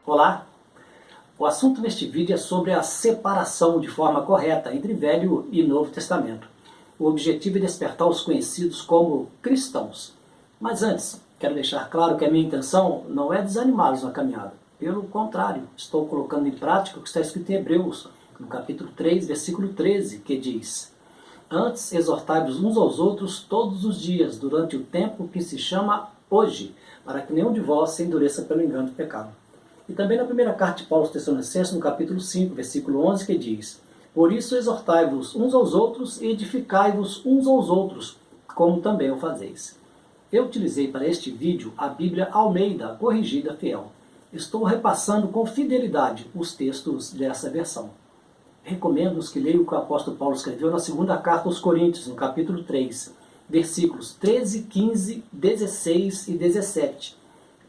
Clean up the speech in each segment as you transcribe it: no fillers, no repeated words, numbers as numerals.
Olá! O assunto neste vídeo é sobre a separação de forma correta entre Velho e Novo Testamento. O objetivo é despertar os conhecidos como cristãos. Mas antes, quero deixar claro que a minha intenção não é desanimá-los na caminhada. Pelo contrário, estou colocando em prática o que está escrito em Hebreus, no capítulo 3, versículo 13, que diz: Antes exortai-vos uns aos outros todos os dias, durante o tempo que se chama hoje, para que nenhum de vós se endureça pelo engano do pecado. E também na primeira carta de Paulo aos Tessalonicenses, no capítulo 5, versículo 11, que diz: Por isso exortai-vos uns aos outros e edificai-vos uns aos outros, como também o fazeis. Eu utilizei para este vídeo a Bíblia Almeida, corrigida fiel. Estou repassando com fidelidade os textos dessa versão. Recomendo-os que leiam o que o apóstolo Paulo escreveu na segunda carta aos Coríntios, no capítulo 3, versículos 13, 15, 16 e 17.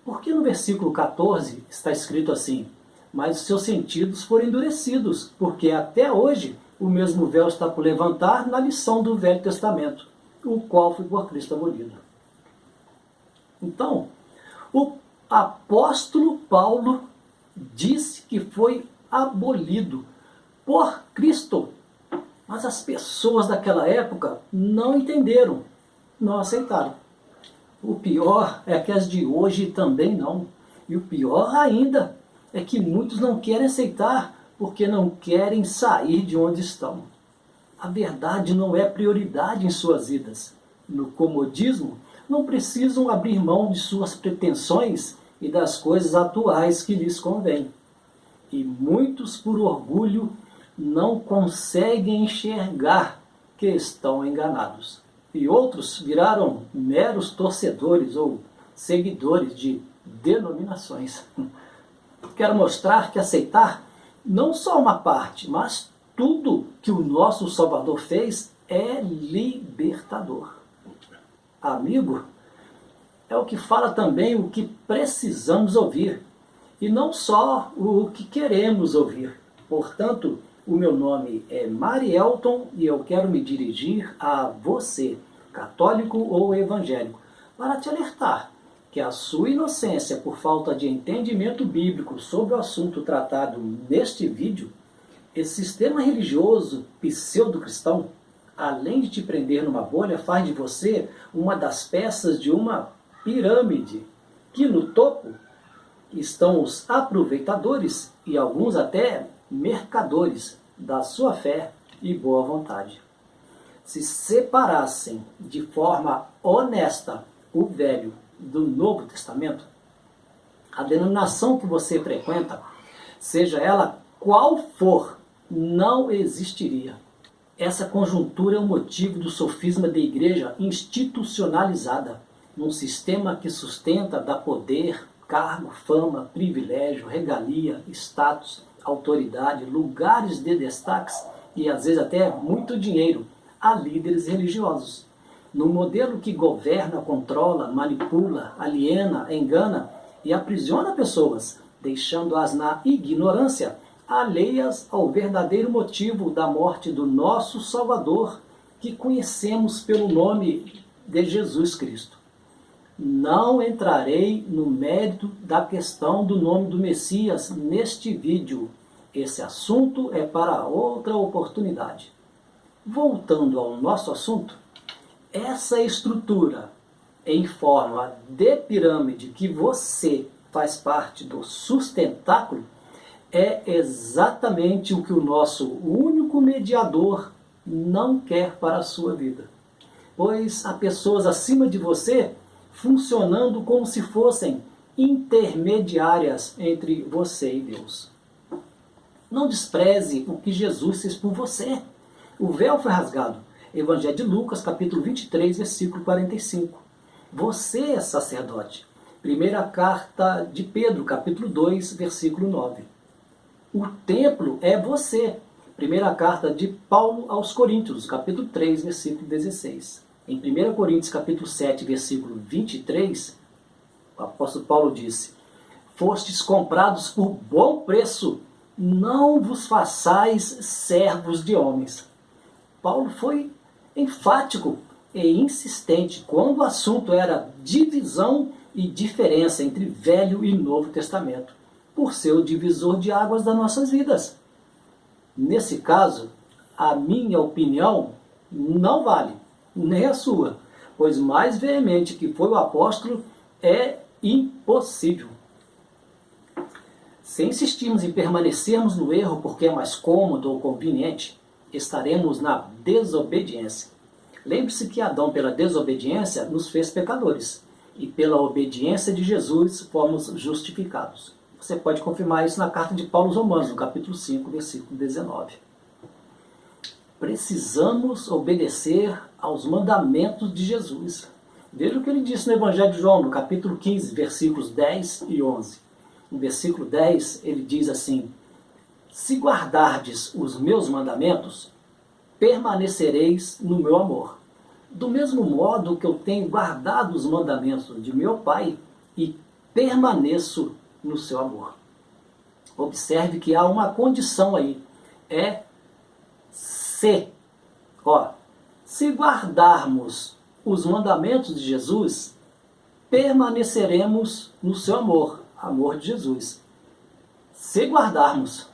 Porque no versículo 14 está escrito assim: Mas os seus sentidos foram endurecidos, porque até hoje o mesmo véu está por levantar na lição do Velho Testamento, o qual foi por Cristo abolido. Então, o apóstolo Paulo disse que foi abolido por Cristo. Mas as pessoas daquela época não entenderam, não aceitaram. O pior é que as de hoje também não. E o pior ainda é que muitos não querem aceitar porque não querem sair de onde estão. A verdade não é prioridade em suas vidas. No comodismo, não precisam abrir mão de suas pretensões e das coisas atuais que lhes convêm. E muitos, por orgulho, não conseguem enxergar que estão enganados. E outros viraram meros torcedores ou seguidores de denominações. Quero mostrar que aceitar não só uma parte, mas tudo que o nosso Salvador fez é libertador. Amigo, é o que fala também o que precisamos ouvir, e não só o que queremos ouvir. Portanto, o meu nome é Marielton e eu quero me dirigir a você, católico ou evangélico, para te alertar que a sua inocência por falta de entendimento bíblico sobre o assunto tratado neste vídeo, esse sistema religioso pseudo-cristão, além de te prender numa bolha, faz de você uma das peças de uma pirâmide, que no topo estão os aproveitadores e alguns até mercadores da sua fé e boa vontade. Se separassem de forma honesta o Velho do Novo Testamento, a denominação que você frequenta, seja ela qual for, não existiria. Essa conjuntura é o motivo do sofisma da igreja institucionalizada, num sistema que sustenta da poder, cargo, fama, privilégio, regalia, status, autoridade, lugares de destaques e às vezes até muito dinheiro a líderes religiosos. No modelo que governa, controla, manipula, aliena, engana e aprisiona pessoas, deixando-as na ignorância, alheias ao verdadeiro motivo da morte do nosso Salvador, que conhecemos pelo nome de Jesus Cristo. Não entrarei no mérito da questão do nome do Messias neste vídeo. Esse assunto é para outra oportunidade. Voltando ao nosso assunto, essa estrutura em forma de pirâmide que você faz parte do sustentáculo é exatamente o que o nosso único mediador não quer para a sua vida. Pois há pessoas acima de você funcionando como se fossem intermediárias entre você e Deus. Não despreze o que Jesus fez por você. O véu foi rasgado. Evangelho de Lucas, capítulo 23, versículo 45. Você é sacerdote. Primeira carta de Pedro, capítulo 2, versículo 9. O templo é você. Primeira carta de Paulo aos Coríntios, capítulo 3, versículo 16. Em 1 Coríntios, capítulo 7, versículo 23, o apóstolo Paulo disse: Fostes comprados por bom preço, não vos façais servos de homens. Paulo foi enfático e insistente quando o assunto era divisão e diferença entre Velho e Novo Testamento, por ser o divisor de águas das nossas vidas. Nesse caso, a minha opinião não vale, nem a sua, pois mais veemente que foi o apóstolo é impossível. Se insistirmos em permanecermos no erro porque é mais cômodo ou conveniente, estaremos na desobediência. Lembre-se que Adão, pela desobediência, nos fez pecadores, e pela obediência de Jesus fomos justificados. Você pode confirmar isso na carta de Paulo aos Romanos, no capítulo 5, versículo 19. Precisamos obedecer aos mandamentos de Jesus. Veja o que ele disse no Evangelho de João, no capítulo 15, versículos 10 e 11. No versículo 10, ele diz assim: se guardardes os meus mandamentos, permanecereis no meu amor. Do mesmo modo que eu tenho guardado os mandamentos de meu Pai e permaneço no seu amor. Observe que há uma condição aí, é se. Se guardarmos os mandamentos de Jesus, permaneceremos no seu amor, amor de Jesus. Se guardarmos.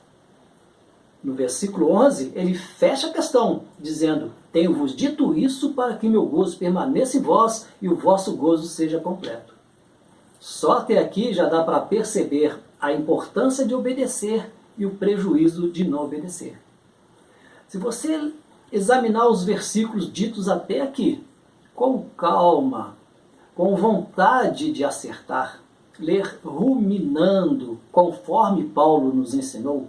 No versículo 11, ele fecha a questão, dizendo: tenho-vos dito isso para que meu gozo permaneça em vós e o vosso gozo seja completo. Só até aqui já dá para perceber a importância de obedecer e o prejuízo de não obedecer. Se você examinar os versículos ditos até aqui, com calma, com vontade de acertar, ler ruminando, conforme Paulo nos ensinou,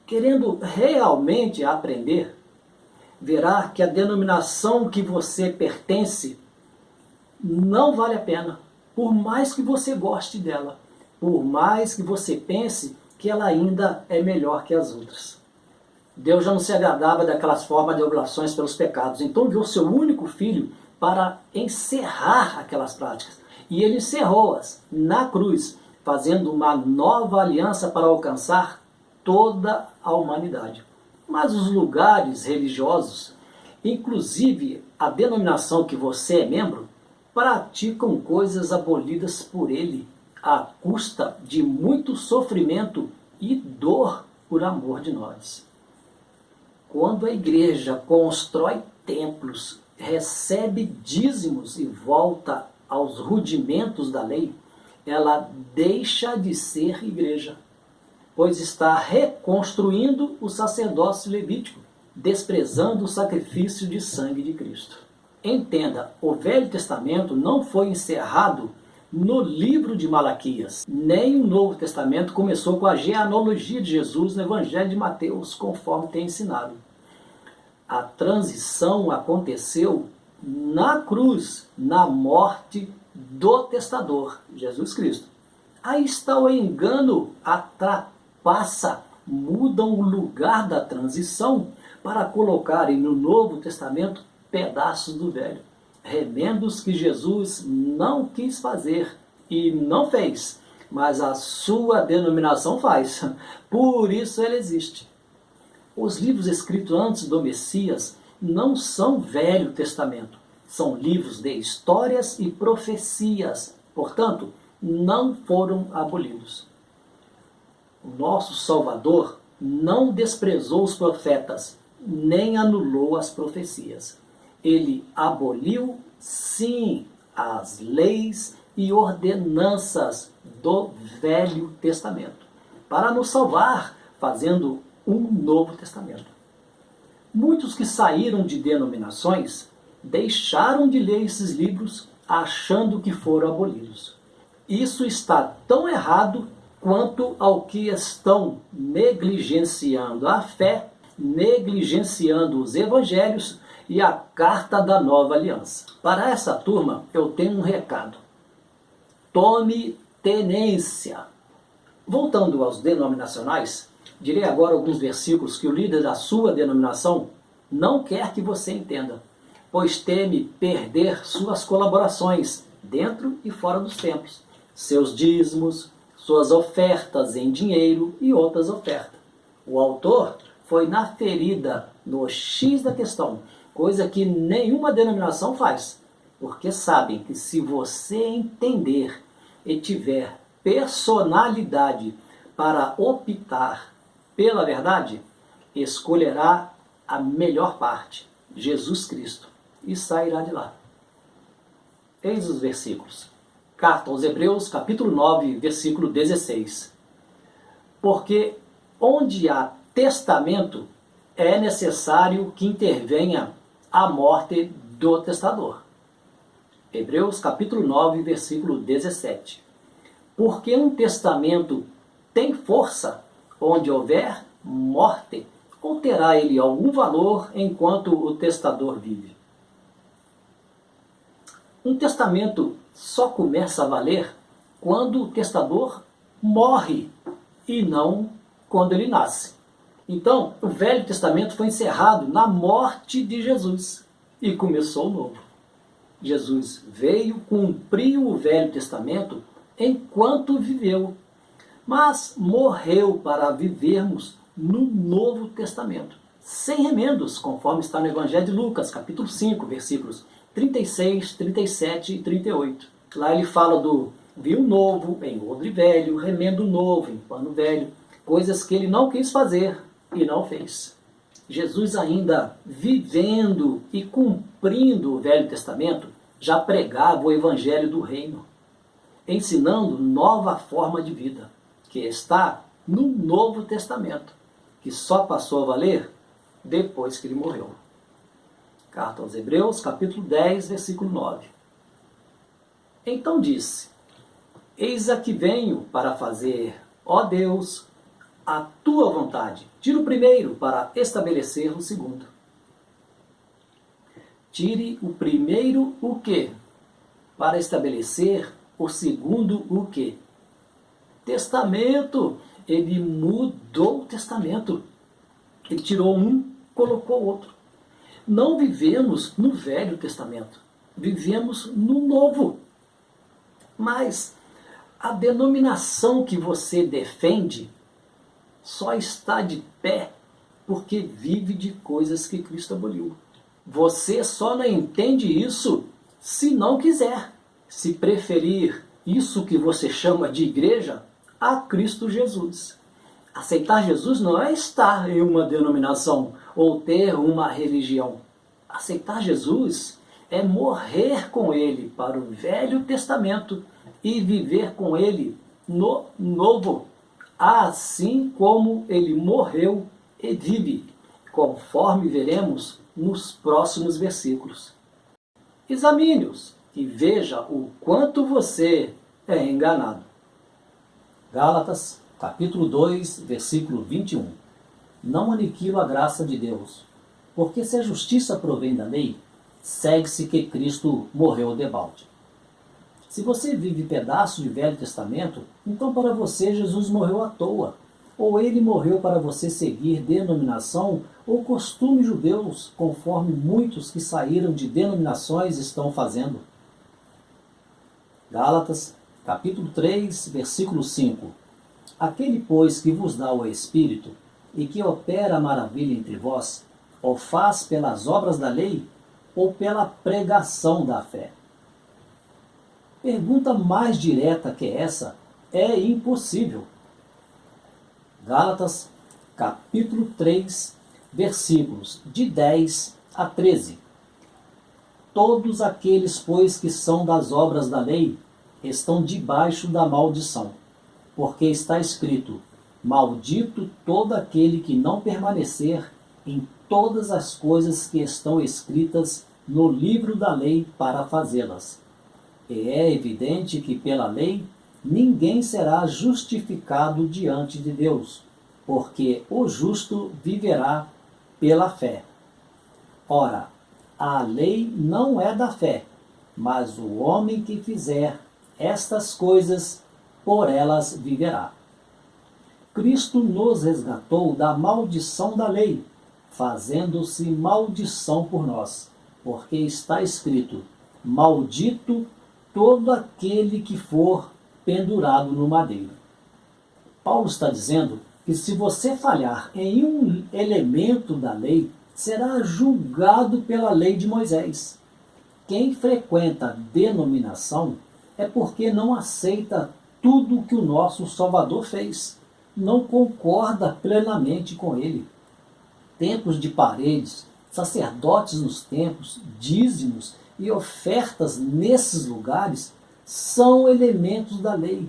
querendo realmente aprender, verá que a denominação que você pertence não vale a pena, por mais que você goste dela, por mais que você pense que ela ainda é melhor que as outras. Deus já não se agradava daquelas formas de oblações pelos pecados, então enviou seu único filho para encerrar aquelas práticas. E ele encerrou-as na cruz, fazendo uma nova aliança para alcançar toda a humanidade. Mas os lugares religiosos, inclusive a denominação que você é membro, praticam coisas abolidas por ele, à custa de muito sofrimento e dor por amor de nós. Quando a igreja constrói templos, recebe dízimos e volta aos rudimentos da lei, ela deixa de ser igreja, pois está reconstruindo o sacerdócio levítico, desprezando o sacrifício de sangue de Cristo. Entenda, o Velho Testamento não foi encerrado no livro de Malaquias, nem o Novo Testamento começou com a genealogia de Jesus no Evangelho de Mateus, conforme tem ensinado. A transição aconteceu na cruz, na morte do testador, Jesus Cristo. Aí está o engano, a trapaça, mudam o lugar da transição para colocarem no Novo Testamento pedaços do Velho. Remendos que Jesus não quis fazer e não fez, mas a sua denominação faz. Por isso ele existe. Os livros escritos antes do Messias não são Velho Testamento, são livros de histórias e profecias, portanto, não foram abolidos. O nosso Salvador não desprezou os profetas, nem anulou as profecias. Ele aboliu, sim, as leis e ordenanças do Velho Testamento, para nos salvar, fazendo um Novo Testamento. Muitos que saíram de denominações deixaram de ler esses livros achando que foram abolidos. Isso está tão errado quanto ao que estão negligenciando a fé, negligenciando os evangelhos e a carta da nova aliança. Para essa turma, eu tenho um recado. Tome tenência. Voltando aos denominacionais, direi agora alguns versículos que o líder da sua denominação não quer que você entenda, pois teme perder suas colaborações dentro e fora dos templos, seus dízimos, suas ofertas em dinheiro e outras ofertas. O autor foi na ferida, no X da questão, coisa que nenhuma denominação faz, porque sabem que se você entender e tiver personalidade para optar pela verdade, escolherá a melhor parte, Jesus Cristo, e sairá de lá. Eis os versículos. Carta aos Hebreus, capítulo 9, versículo 16. Porque onde há testamento, é necessário que intervenha a morte do testador. Hebreus, capítulo 9, versículo 17. Porque um testamento tem força onde houver morte, ou terá ele algum valor enquanto o testador vive? Um testamento só começa a valer quando o testador morre e não quando ele nasce. Então, o Velho Testamento foi encerrado na morte de Jesus e começou o Novo. Jesus veio, cumpriu o Velho Testamento enquanto viveu, mas morreu para vivermos no Novo Testamento, sem remendos, conforme está no Evangelho de Lucas, capítulo 5, versículos 36, 37 e 38. Lá ele fala do vinho novo em odre velho, remendo novo em pano velho, coisas que ele não quis fazer e não fez. Jesus, ainda vivendo e cumprindo o Velho Testamento, já pregava o Evangelho do Reino, ensinando nova forma de vida, que está no Novo Testamento, que só passou a valer depois que ele morreu. Carta aos Hebreus, capítulo 10, versículo 9. Então disse: Eis aqui venho para fazer, ó Deus, a tua vontade. Tira o primeiro para estabelecer o segundo. Tire o primeiro o quê? Para estabelecer o segundo o quê? Testamento. Ele mudou o testamento. Ele tirou um, colocou outro. Não vivemos no Velho Testamento. Vivemos no Novo. Mas a denominação que você defende só está de pé porque vive de coisas que Cristo aboliu. Você só não entende isso se não quiser. Se preferir isso que você chama de igreja a Cristo Jesus. Aceitar Jesus não é estar em uma denominação ou ter uma religião. Aceitar Jesus é morrer com Ele para o Velho Testamento e viver com Ele no Novo, assim como Ele morreu e vive, conforme veremos nos próximos versículos. Examine-os e veja o quanto você é enganado. Gálatas, capítulo 2, versículo 21. Não aniquilo a graça de Deus, porque se a justiça provém da lei, segue-se que Cristo morreu debalde. Se você vive pedaço de Velho Testamento, então para você Jesus morreu à toa, ou ele morreu para você seguir denominação ou costumes judeus, conforme muitos que saíram de denominações estão fazendo. Gálatas, capítulo 3, versículo 5. Aquele, pois, que vos dá o Espírito, e que opera a maravilha entre vós, o faz pelas obras da lei, ou pela pregação da fé? Pergunta mais direta que essa é impossível. Gálatas, capítulo 3, versículos de 10 a 13. Todos aqueles, pois, que são das obras da lei, estão debaixo da maldição, porque está escrito: maldito todo aquele que não permanecer em todas as coisas que estão escritas no livro da lei para fazê-las. E é evidente que pela lei ninguém será justificado diante de Deus, porque o justo viverá pela fé. Ora, a lei não é da fé, mas o homem que fizer estas coisas, por elas viverá. Cristo nos resgatou da maldição da lei, fazendo-se maldição por nós, porque está escrito: maldito todo aquele que for pendurado no madeiro. Paulo está dizendo que se você falhar em um elemento da lei, será julgado pela lei de Moisés. Quem frequenta a denominação é porque não aceita tudo o que o nosso Salvador fez, não concorda plenamente com ele. Templos de paredes, sacerdotes nos templos, dízimos e ofertas nesses lugares são elementos da lei.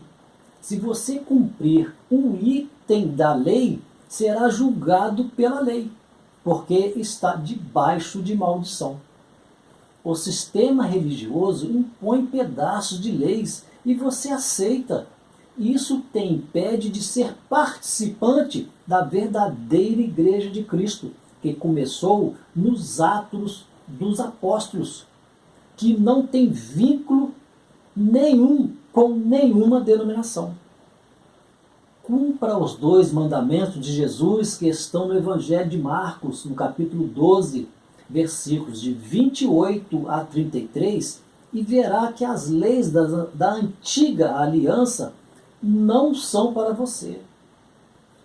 Se você cumprir um item da lei, será julgado pela lei, porque está debaixo de maldição. O sistema religioso impõe pedaços de leis e você aceita. Isso te impede de ser participante da verdadeira Igreja de Cristo, que começou nos Atos dos Apóstolos, que não tem vínculo nenhum com nenhuma denominação. Cumpra os 2 mandamentos de Jesus que estão no Evangelho de Marcos, no capítulo 12, versículos de 28 a 33, e verá que as leis da antiga aliança não são para você.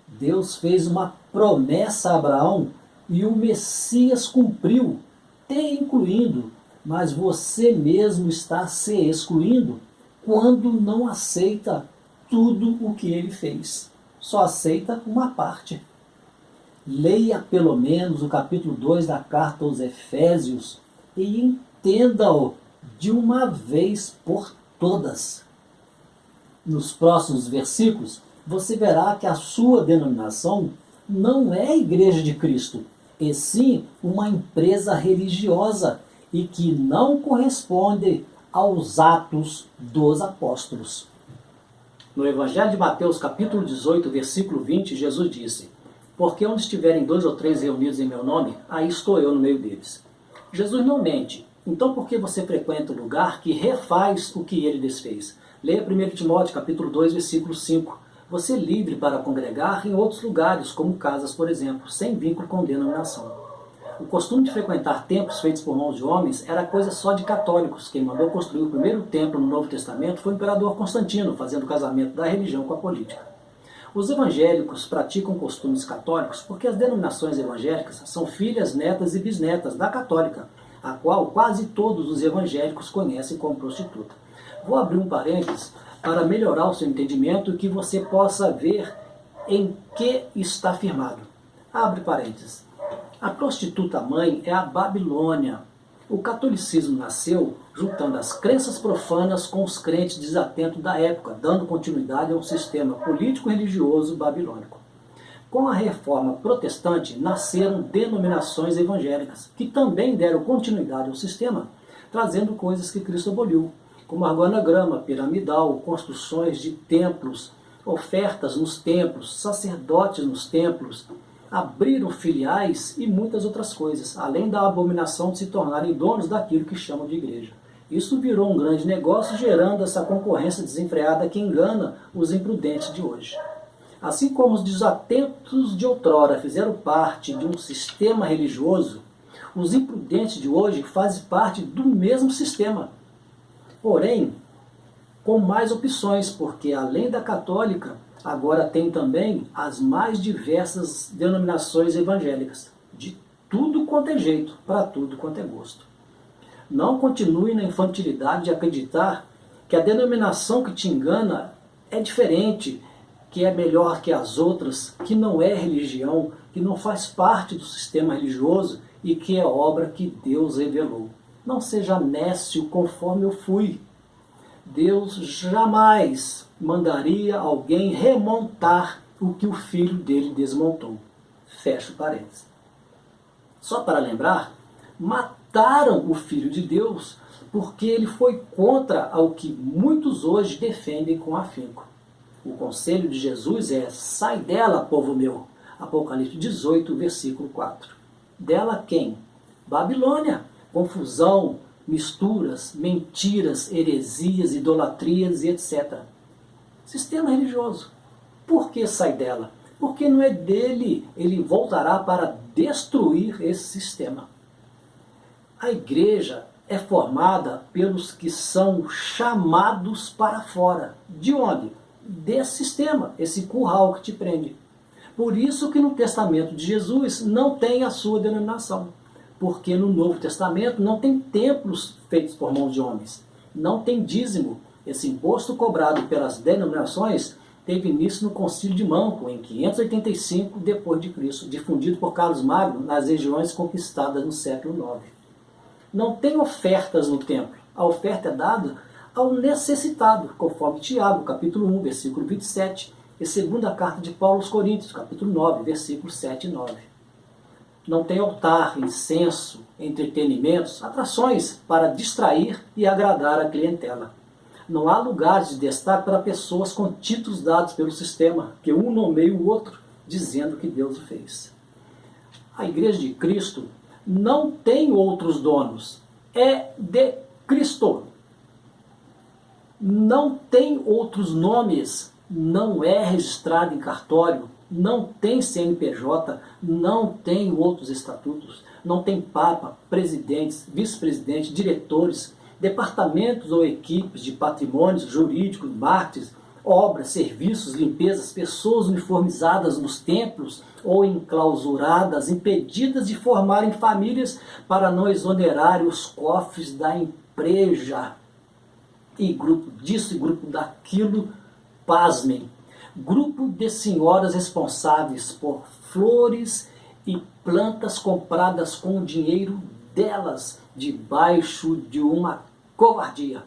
Deus fez uma promessa a Abraão e o Messias cumpriu, te incluindo, mas você mesmo está se excluindo quando não aceita tudo o que ele fez. Só aceita uma parte. Leia pelo menos o capítulo 2 da carta aos Efésios e entenda-o de uma vez por todas. Nos próximos versículos, você verá que a sua denominação não é a Igreja de Cristo, e sim uma empresa religiosa e que não corresponde aos Atos dos Apóstolos. No Evangelho de Mateus, capítulo 18, versículo 20, Jesus disse: porque onde estiverem 2 ou 3 reunidos em meu nome, aí estou eu no meio deles. Jesus não mente. Então por que você frequenta o lugar que refaz o que ele desfez? Leia 1 Timóteo, capítulo 2, versículo 5. Você é livre para congregar em outros lugares, como casas, por exemplo, sem vínculo com denominação. O costume de frequentar templos feitos por mãos de homens era coisa só de católicos. Quem mandou construir o primeiro templo no Novo Testamento foi o imperador Constantino, fazendo o casamento da religião com a política. Os evangélicos praticam costumes católicos porque as denominações evangélicas são filhas, netas e bisnetas da católica, a qual quase todos os evangélicos conhecem como prostituta. Vou abrir um parênteses para melhorar o seu entendimento e que você possa ver em que está firmado. Abre parênteses. A prostituta mãe é a Babilônia. O catolicismo nasceu juntando as crenças profanas com os crentes desatentos da época, dando continuidade a um sistema político-religioso babilônico. Com a reforma protestante, nasceram denominações evangélicas, que também deram continuidade ao sistema, trazendo coisas que Cristo aboliu, como organograma piramidal, construções de templos, ofertas nos templos, sacerdotes nos templos, abriram filiais e muitas outras coisas, além da abominação de se tornarem donos daquilo que chamam de igreja. Isso virou um grande negócio, gerando essa concorrência desenfreada que engana os imprudentes de hoje. Assim como os desatentos de outrora fizeram parte de um sistema religioso, os imprudentes de hoje fazem parte do mesmo sistema. Porém, com mais opções, porque além da católica, agora tem também as mais diversas denominações evangélicas, de tudo quanto é jeito, para tudo quanto é gosto. Não continue na infantilidade de acreditar que a denominação que te engana é diferente, que é melhor que as outras, que não é religião, que não faz parte do sistema religioso e que é obra que Deus revelou. Não seja nécio conforme eu fui. Deus jamais mandaria alguém remontar o que o filho dele desmontou. Fecha o parênteses. Só para lembrar, mataram o filho de Deus porque ele foi contra o que muitos hoje defendem com afinco. O conselho de Jesus é: sai dela, povo meu. Apocalipse 18, versículo 4. Dela quem? Babilônia. Confusão, misturas, mentiras, heresias, idolatrias e etc. Sistema religioso. Por que sai dela? Porque não é dele, ele voltará para destruir esse sistema. A igreja é formada pelos que são chamados para fora. De onde? Desse sistema, esse curral que te prende. Por isso que no testamento de Jesus não tem a sua denominação. Porque no Novo Testamento não tem templos feitos por mãos de homens. Não tem dízimo. Esse imposto cobrado pelas denominações teve início no Concílio de Manco, em 585 d.C., difundido por Carlos Magno nas regiões conquistadas no século IX. Não tem ofertas no templo. A oferta é dada ao necessitado, conforme Tiago, capítulo 1, versículo 27, e segunda carta de Paulo aos Coríntios, capítulo 9, versículos 7 e 9. Não tem altar, incenso, entretenimentos, atrações para distrair e agradar a clientela. Não há lugares de destaque para pessoas com títulos dados pelo sistema, que um nomeia o outro, dizendo que Deus o fez. A Igreja de Cristo não tem outros donos, é de Cristo. Não tem outros nomes, não é registrado em cartório, não tem CNPJ, não tem outros estatutos, não tem papa, presidentes, vice-presidentes, diretores, departamentos ou equipes de patrimônios jurídicos, marketing, obras, serviços, limpezas, pessoas uniformizadas nos templos ou enclausuradas, impedidas de formarem famílias para não exonerarem os cofres da empresa. E grupo disso e grupo daquilo, pasmem, grupo de senhoras responsáveis por flores e plantas compradas com o dinheiro delas, debaixo de uma covardia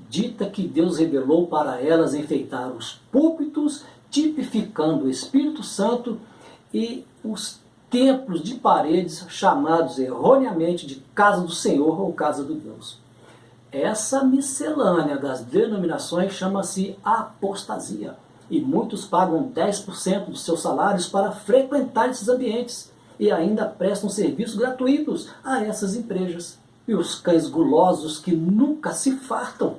dita que Deus revelou para elas enfeitar os púlpitos, tipificando o Espírito Santo, e os templos de paredes chamados erroneamente de casa do Senhor ou casa do Deus. Essa miscelânea das denominações chama-se apostasia, e muitos pagam 10% dos seus salários para frequentar esses ambientes e ainda prestam serviços gratuitos a essas empresas. E os cães gulosos que nunca se fartam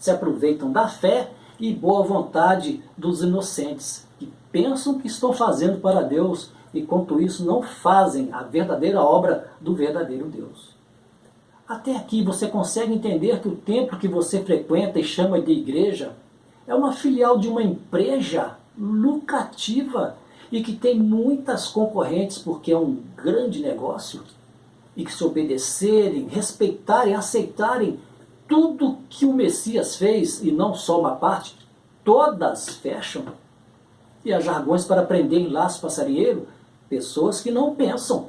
se aproveitam da fé e boa vontade dos inocentes, que pensam que estão fazendo para Deus e, quanto isso, não fazem a verdadeira obra do verdadeiro Deus. Até aqui você consegue entender que o templo que você frequenta e chama de igreja é uma filial de uma empresa lucrativa e que tem muitas concorrentes porque é um grande negócio, e que se obedecerem, respeitarem, aceitarem tudo que o Messias fez, e não só uma parte, todas fecham. E há jargões para prender em laço passarinheiro pessoas que não pensam.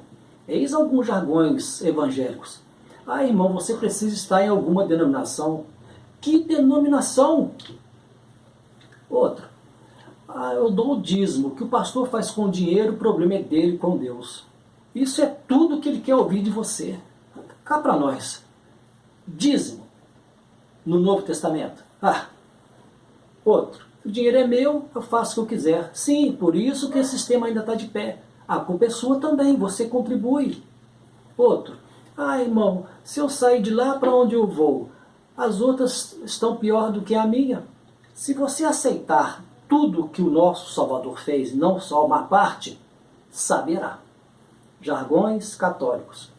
Eis alguns jargões evangélicos. Ah, irmão, você precisa estar em alguma denominação. Que denominação? Outra. Ah, eu dou o dízimo. O que o pastor faz com o dinheiro, o problema é dele com Deus. Isso é tudo que ele quer ouvir de você. Cá para nós. Dízimo. No Novo Testamento. Ah, outro. O dinheiro é meu, eu faço o que eu quiser. Sim, por isso que esse sistema ainda está de pé. A culpa é sua também, você contribui. Outro. Ah, irmão, se eu sair de lá, para onde eu vou? As outras estão pior do que a minha. Se você aceitar tudo que o nosso Salvador fez, não só uma parte, saberá. Jargões católicos.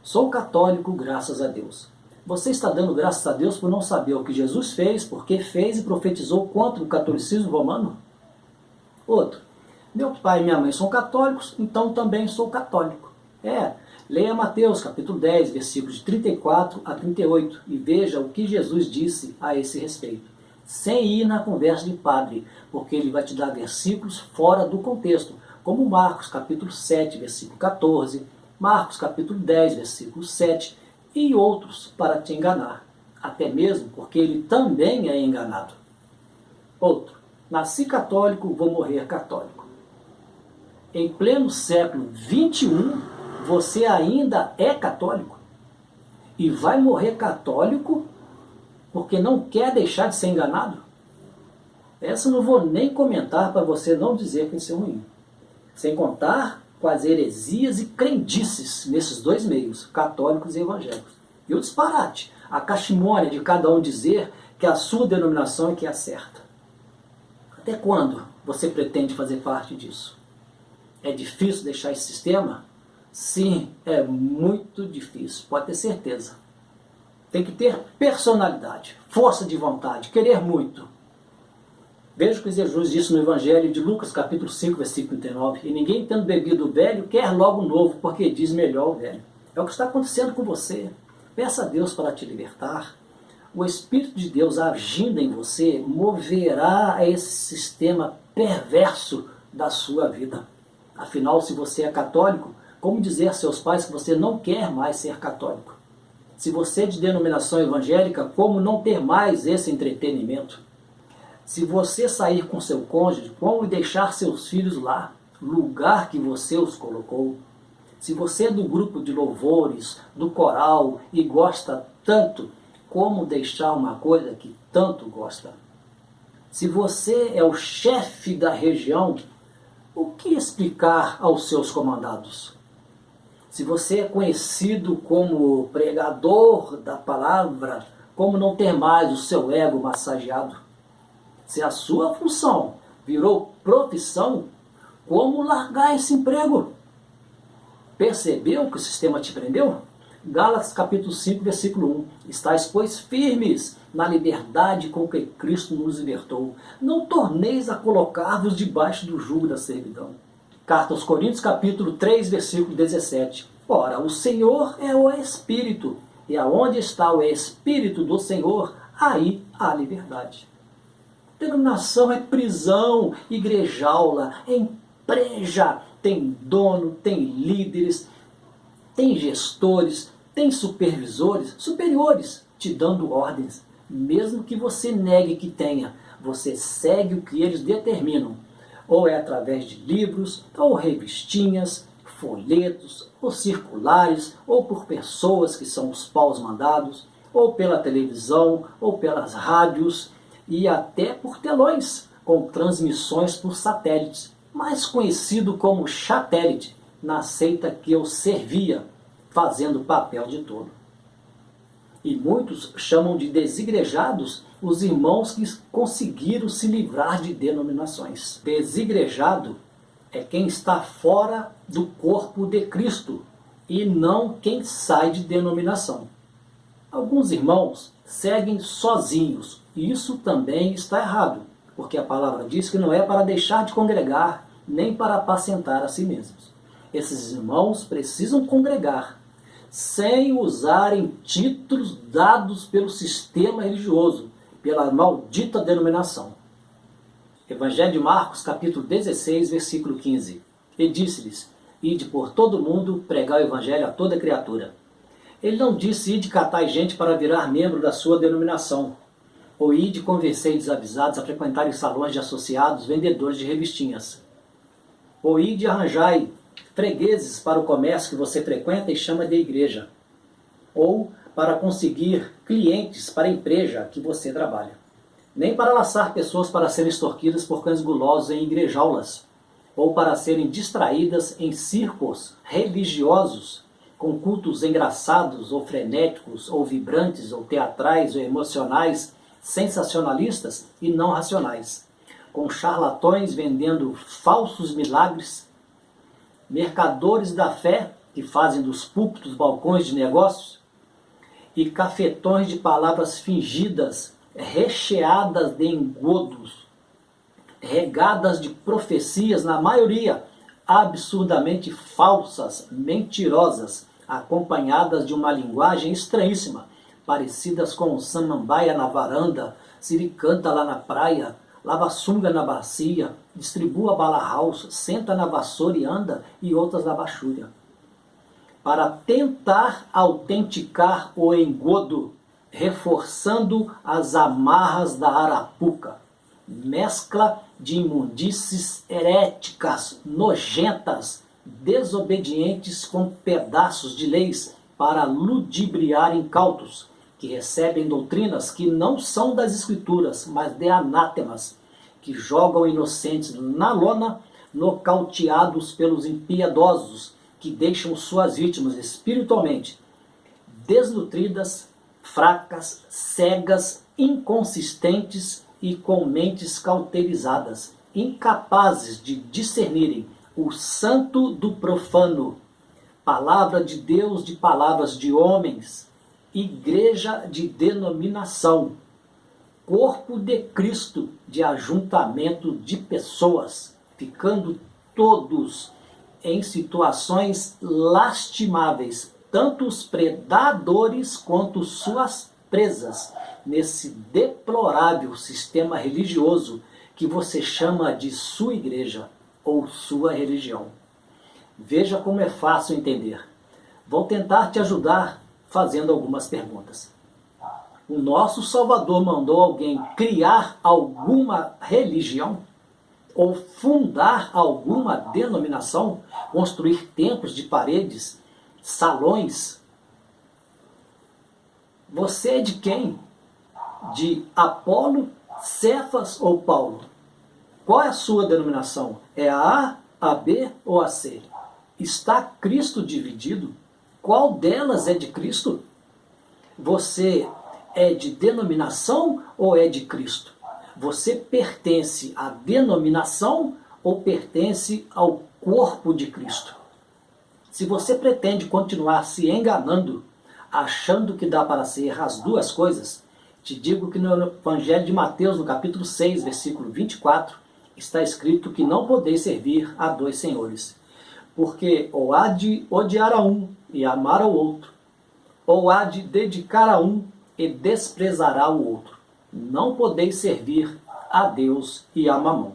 Sou católico, graças a Deus. Você está dando graças a Deus por não saber o que Jesus fez, porque fez e profetizou contra o catolicismo romano? Outro. Meu pai e minha mãe são católicos, então também sou católico. Leia Mateus capítulo 10, versículos de 34 a 38, e veja o que Jesus disse a esse respeito. Sem ir na conversa de padre, porque ele vai te dar versículos fora do contexto, como Marcos capítulo 7, versículo 14, Marcos capítulo 10, versículo 7, e outros para te enganar, até mesmo porque ele também é enganado. Outro. Nasci católico, vou morrer católico. Em pleno século XXI, você ainda é católico e vai morrer católico porque não quer deixar de ser enganado? Essa eu não vou nem comentar para você não dizer que isso é ruim. Sem contar com as heresias e crendices nesses dois meios, católicos e evangélicos. E o disparate, a cachimônia de cada um dizer que a sua denominação é que é a certa. Até quando você pretende fazer parte disso? É difícil deixar esse sistema? Sim, é muito difícil, pode ter certeza. Tem que ter personalidade, força de vontade, querer muito. Veja o que Jesus disse no Evangelho de Lucas, capítulo 5, versículo 39. E ninguém tendo bebido o velho, quer logo o novo, porque diz melhor o velho. É o que está acontecendo com você. Peça a Deus para te libertar. O Espírito de Deus agindo em você moverá esse sistema perverso da sua vida. Afinal, se você é católico, como dizer a seus pais que você não quer mais ser católico? Se você é de denominação evangélica, como não ter mais esse entretenimento? Se você sair com seu cônjuge, como deixar seus filhos lá, lugar que você os colocou? Se você é do grupo de louvores, do coral e gosta tanto, como deixar uma coisa que tanto gosta? Se você é o chefe da região, o que explicar aos seus comandados? Se você é conhecido como pregador da palavra, como não ter mais o seu ego massageado? Se a sua função virou profissão, como largar esse emprego? Percebeu que o sistema te prendeu? Gálatas capítulo 5, versículo 1. Estais, pois, firmes na liberdade com que Cristo nos libertou. Não torneis a colocar-vos debaixo do jugo da servidão. Carta aos Coríntios capítulo 3, versículo 17. Ora, o Senhor é o Espírito, e aonde está o Espírito do Senhor, aí há liberdade. Denominação é prisão, igrejaula, é empresa, tem dono, tem líderes, tem gestores, tem supervisores, superiores, te dando ordens. Mesmo que você negue que tenha, você segue o que eles determinam. Ou é através de livros, ou revistinhas, folhetos, ou circulares, ou por pessoas que são os paus mandados, ou pela televisão, ou pelas rádios, e até por telões, com transmissões por satélites, mais conhecido como chatélite, na seita que eu servia, fazendo papel de tolo. E muitos chamam de desigrejados os irmãos que conseguiram se livrar de denominações. Desigrejado é quem está fora do corpo de Cristo, e não quem sai de denominação. Alguns irmãos seguem sozinhos, e isso também está errado, porque a palavra diz que não é para deixar de congregar, nem para apacentar a si mesmos. Esses irmãos precisam congregar, sem usarem títulos dados pelo sistema religioso, pela maldita denominação. Evangelho de Marcos, capítulo 16, versículo 15. E disse-lhes, ide por todo o mundo, pregar o evangelho a toda criatura. Ele não disse, ide catar gente para virar membro da sua denominação, ou ide convencer desavisados a frequentarem salões de associados, vendedores de revistinhas, ou ide arranjai fregueses para o comércio que você frequenta e chama de igreja, ou para conseguir clientes para a empresa que você trabalha. Nem para laçar pessoas para serem extorquidas por cães gulosos em igrejaulas, ou para serem distraídas em circos religiosos, com cultos engraçados, ou frenéticos, ou vibrantes, ou teatrais, ou emocionais, sensacionalistas e não racionais, com charlatões vendendo falsos milagres, mercadores da fé, que fazem dos púlpitos balcões de negócios, e cafetões de palavras fingidas, recheadas de engodos, regadas de profecias, na maioria absurdamente falsas, mentirosas, acompanhadas de uma linguagem estranhíssima, parecidas com samambaia na varanda, siricanta lá na praia, lava sunga na bacia, distribua bala house, senta na vassoura e anda, e outras na bachúria. Para tentar autenticar o engodo, reforçando as amarras da arapuca, mescla de imundícies heréticas, nojentas, desobedientes com pedaços de leis para ludibriar incautos, que recebem doutrinas que não são das escrituras, mas de anátemas, que jogam inocentes na lona, nocauteados pelos impiedosos, que deixam suas vítimas espiritualmente desnutridas, fracas, cegas, inconsistentes e com mentes cauterizadas, incapazes de discernirem o santo do profano, palavra de Deus de palavras de homens, igreja de denominação, corpo de Cristo, de ajuntamento de pessoas, ficando todos em situações lastimáveis, tanto os predadores quanto suas presas, nesse deplorável sistema religioso que você chama de sua igreja ou sua religião. Veja como é fácil entender. Vou tentar te ajudar fazendo algumas perguntas. O nosso Salvador mandou alguém criar alguma religião? Ou fundar alguma denominação? Construir templos de paredes? Salões? Você é de quem? De Apolo, Cefas ou Paulo? Qual é a sua denominação? É a A, B ou a C? Está Cristo dividido? Qual delas é de Cristo? Você é de denominação ou é de Cristo? Você pertence à denominação ou pertence ao corpo de Cristo? Se você pretende continuar se enganando, achando que dá para ser as duas coisas, te digo que no Evangelho de Mateus, no capítulo 6, versículo 24, está escrito que não podeis servir a dois senhores, porque ou há de odiar a um e amar ao outro, ou há de dedicar a um e desprezará o outro. Não podeis servir a Deus e a Mamon.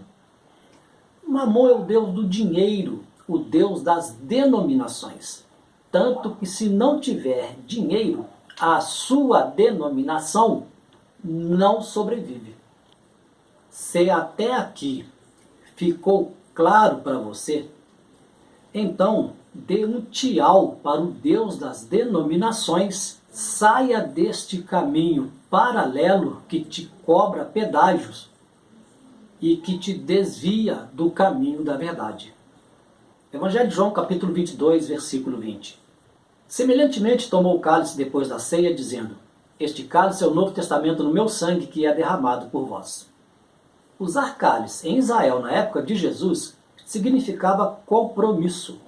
Mamon é o Deus do dinheiro, o Deus das denominações. Tanto que se não tiver dinheiro, a sua denominação não sobrevive. Se até aqui ficou claro para você, então dê um tchau para o Deus das denominações, saia deste caminho paralelo que te cobra pedágios e que te desvia do caminho da verdade. Evangelho de João, capítulo 22, versículo 20. Semelhantemente tomou o cálice depois da ceia, dizendo: este cálice é o novo testamento no meu sangue que é derramado por vós. Usar cálice em Israel na época de Jesus significava compromisso.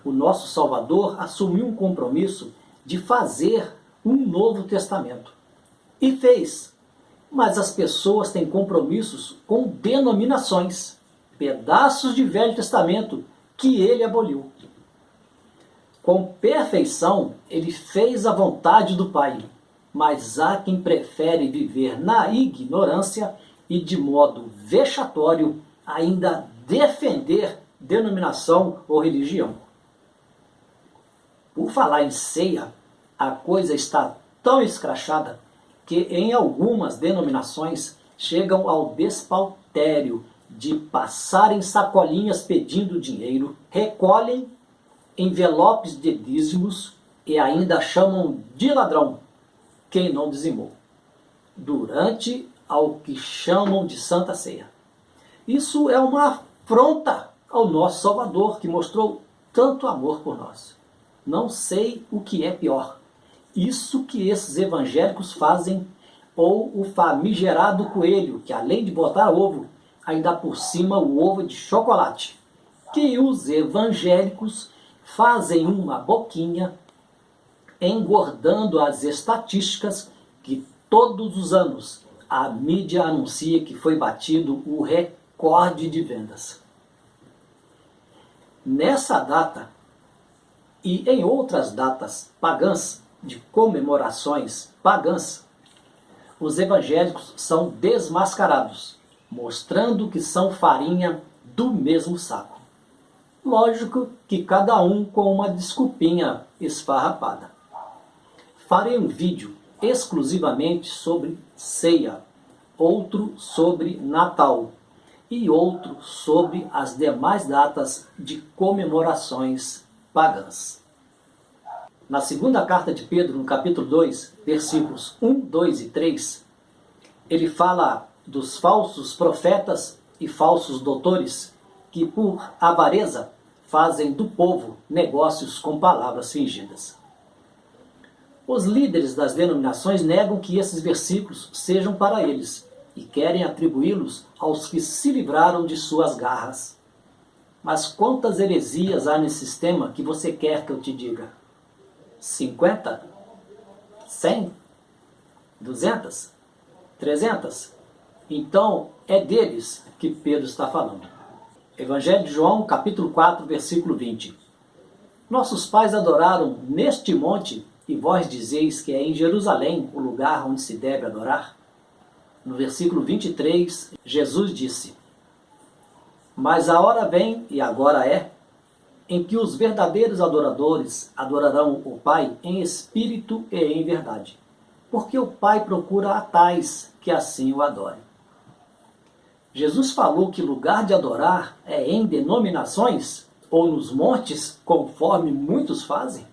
O nosso Salvador assumiu um compromisso de fazer um novo testamento. E fez. Mas as pessoas têm compromissos com denominações, pedaços de Velho Testamento que ele aboliu. Com perfeição, ele fez a vontade do Pai, mas há quem prefere viver na ignorância e de modo vexatório ainda defender denominação ou religião. Por falar em ceia, a coisa está tão escrachada que em algumas denominações chegam ao despautério de passarem sacolinhas pedindo dinheiro, recolhem envelopes de dízimos e ainda chamam de ladrão quem não dizimou, durante ao que chamam de Santa Ceia. Isso é uma afronta ao nosso Salvador, que mostrou tanto amor por nós. Não sei o que é pior, isso que esses evangélicos fazem, ou o famigerado coelho, que além de botar ovo, ainda por cima o ovo de chocolate, que os evangélicos fazem uma boquinha, engordando as estatísticas que todos os anos a mídia anuncia que foi batido o recorde de vendas. Nessa data e em outras datas pagãs, de comemorações pagãs, os evangélicos são desmascarados, mostrando que são farinha do mesmo saco. Lógico que cada um com uma desculpinha esfarrapada. Farei um vídeo exclusivamente sobre ceia, outro sobre Natal e outro sobre as demais datas de comemorações pagãs. Na segunda carta de Pedro, no capítulo 2, versículos 1, 2 e 3, ele fala dos falsos profetas e falsos doutores que, por avareza, fazem do povo negócios com palavras fingidas. Os líderes das denominações negam que esses versículos sejam para eles e querem atribuí-los aos que se livraram de suas garras. Mas quantas heresias há nesse sistema que você quer que eu te diga? 50? 100? 200? 300? Então, é deles que Pedro está falando. Evangelho de João, capítulo 4, versículo 20. Nossos pais adoraram neste monte, e vós dizeis que é em Jerusalém o lugar onde se deve adorar? No versículo 23, Jesus disse: Mas a hora vem, e agora é, em que os verdadeiros adoradores adorarão o Pai em espírito e em verdade, porque o Pai procura a tais que assim o adorem. Jesus falou que lugar de adorar é em denominações ou nos montes, conforme muitos fazem?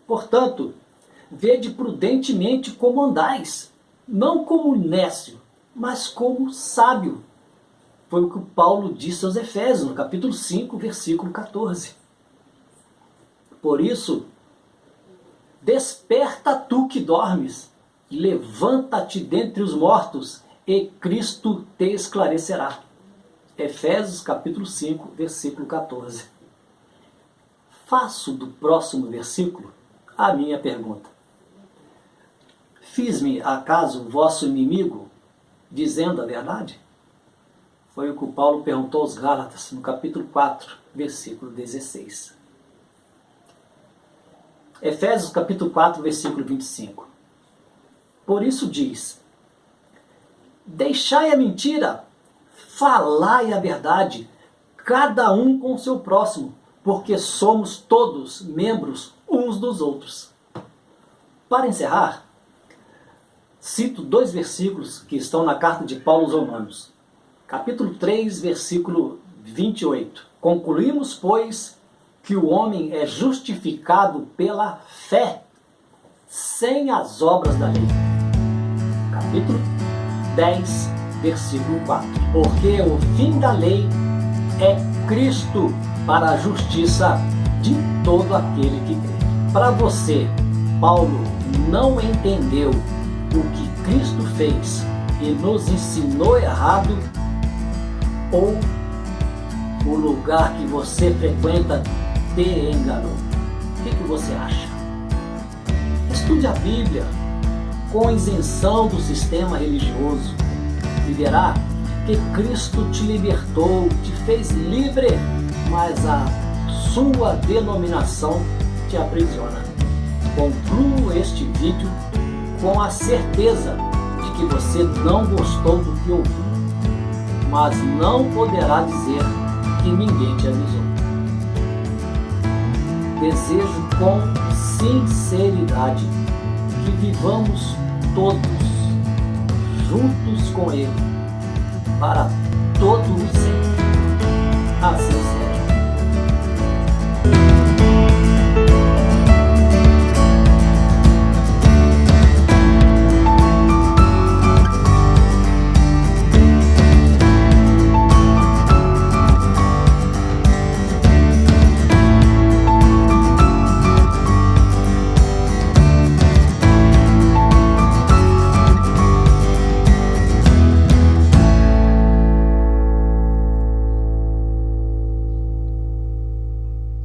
Portanto, vede prudentemente como andais, não como nécio, mas como sábio. Foi o que Paulo disse aos Efésios, no capítulo 5, versículo 14. Por isso, desperta tu que dormes, levanta-te dentre os mortos, e Cristo te esclarecerá. Efésios capítulo 5, versículo 14. Faço do próximo versículo a minha pergunta. Fiz-me acaso vosso inimigo, dizendo a verdade? Foi o que o Paulo perguntou aos Gálatas, no capítulo 4, versículo 16. Efésios capítulo 4, versículo 25. Por isso diz: deixai a mentira, falai a verdade, cada um com o seu próximo, porque somos todos membros uns dos outros. Para encerrar, cito 2 versículos que estão na carta de Paulo aos Romanos. Capítulo 3, versículo 28. Concluímos, pois, que o homem é justificado pela fé, sem as obras da lei. Capítulo 10, versículo 4. Porque o fim da lei é Cristo para a justiça de todo aquele que crê. Para você, Paulo não entendeu o que Cristo fez e nos ensinou errado, ou o lugar que você frequenta te enganou? O que você acha? Estude a Bíblia com isenção do sistema religioso e verá que Cristo te libertou, te fez livre, mas a sua denominação te aprisiona. Concluo este vídeo com a certeza de que você não gostou do que ouviu, mas não poderá dizer que ninguém te avisou. Desejo com sinceridade que vivamos todos juntos com Ele para todo o sempre. Assim seja.